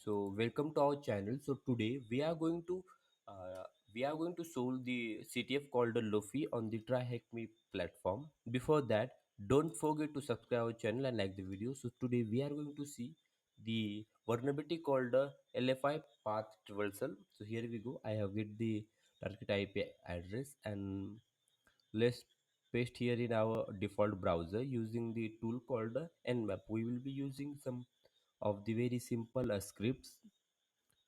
So welcome to our channel. So today uh, we are going to solve the CTF called the Lofi on the TryHackMe platform. Before that, don't forget to subscribe our channel and like the video. So today we are going to see the vulnerability called the LFI path traversal. So here we go. I have get the target IP address and let's paste here in our default browser using the tool called Nmap. We will be using some of the very simple scripts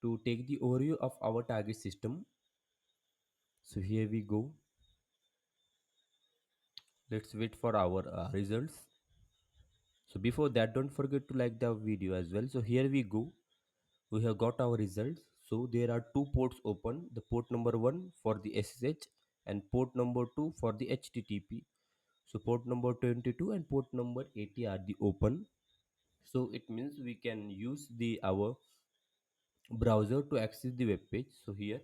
to take the overview of our target system. So here we go. Let's wait for our results. So before that, don't forget to like the video as well. So here we go. We have got our results. So there are two ports open. The port number one for the SSH and port number two for the HTTP. So port number 22 and port number 80 are the open. So it means we can use the our browser to access the web page. So here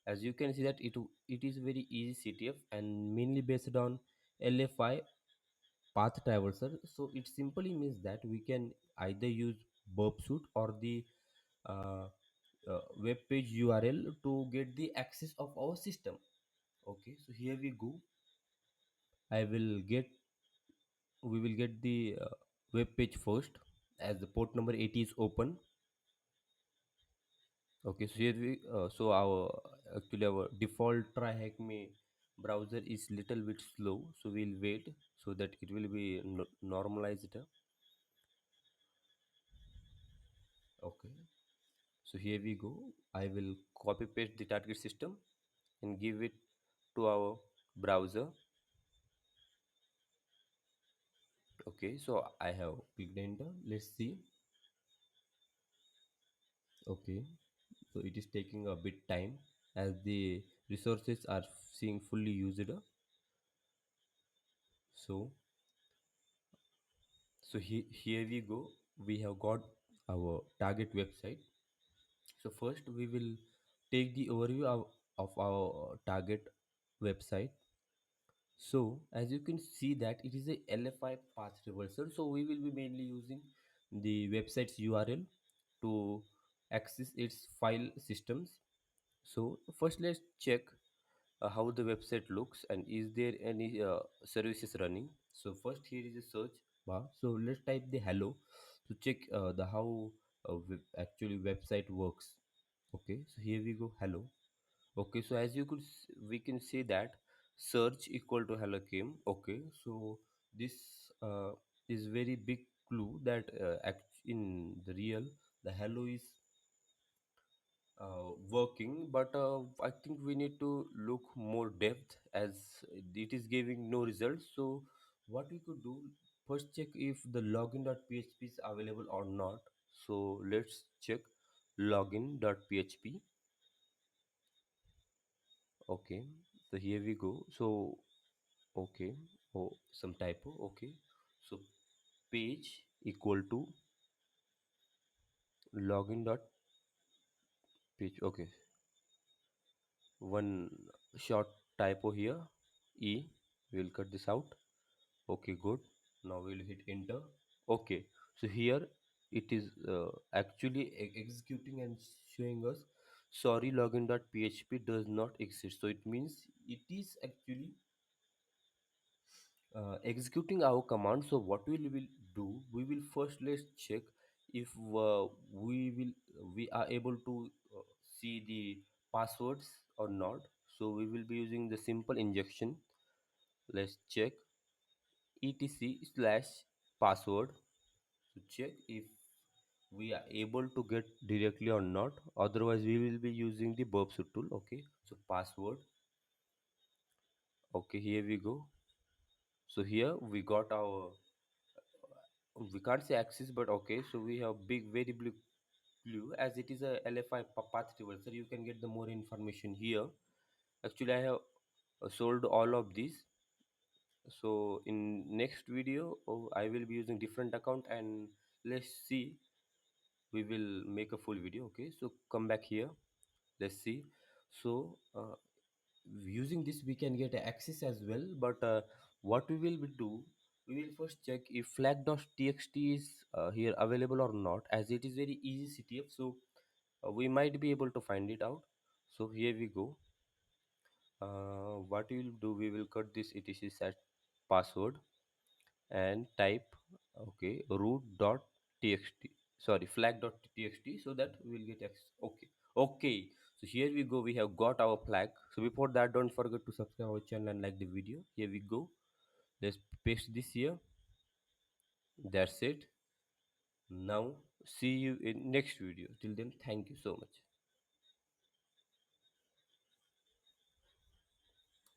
as you can see that it is very easy CTF and mainly based on LFI path traverser. So it simply means that we can either use burp suite or the uh, web page URL to get the access of our system. Okay, so here we go. I will get We will get the web page first as the port number 80 is open. Okay, so here we so our actually our default TryHackMe browser is little bit slow, so we'll wait so that it will be normalized. Okay, so here we go. I will copy paste the target system and give it to our browser. Okay, so I have clicked enter. Let's see. Okay, so it is taking a bit time as the resources are seeing fully used. So here we go. We have got our target website. So first we will take the overview of our target website. So as you can see that it is a LFI path reversal. So we will be mainly using the website's URL to access its file systems. So first let's check how the website looks and is there any services running. So first here is a search bar. So let's type the hello to check the how actually website works. Okay, so here we go, hello. Okay, so as you could we can see that search equal to hello came. Okay, so this is very big clue that in the real the hello is working, but I think we need to look more depth as it is giving no results. So what we could do, first check if the login.php is available or not. So let's check login.php. Okay, so here we go. So okay, oh, some typo. Okay, so page equal to login.php. Okay, one short typo here. E, we will cut this out. Okay, good. Now we'll hit enter. Okay, so here it is actually executing and showing us sorry login.php does not exist. So it means it is actually executing our command. So what we will do, we will first let's check if we are able to see the passwords or not. So we will be using the simple injection. Let's check etc slash password to check if we are able to get directly or not. Otherwise we will be using the burp suite tool. Okay, so password. Okay, here we go. So here we got our, we can't say access, but okay, so we have big very big clue as it is a LFI path reversal. You can get the more information here. Actually I have sold all of these. So in next video, I will be using different account and let's see, we will make a full video. Okay, so come back here. Let's see. So using this we can get access as well, but what we will do, we will first check if flag.txt is here available or not, as it is very easy CTF. So We might be able to find it out. So here we go. What we will do, we will cut this etc set password and type okay root.txt, sorry flag.txt, so that we will get okay. Okay, so here we go, we have got our flag. So before that, don't forget to subscribe our channel and like the video. Here we go, let's paste this here. That's it. Now see you in next video. Till then, thank you so much.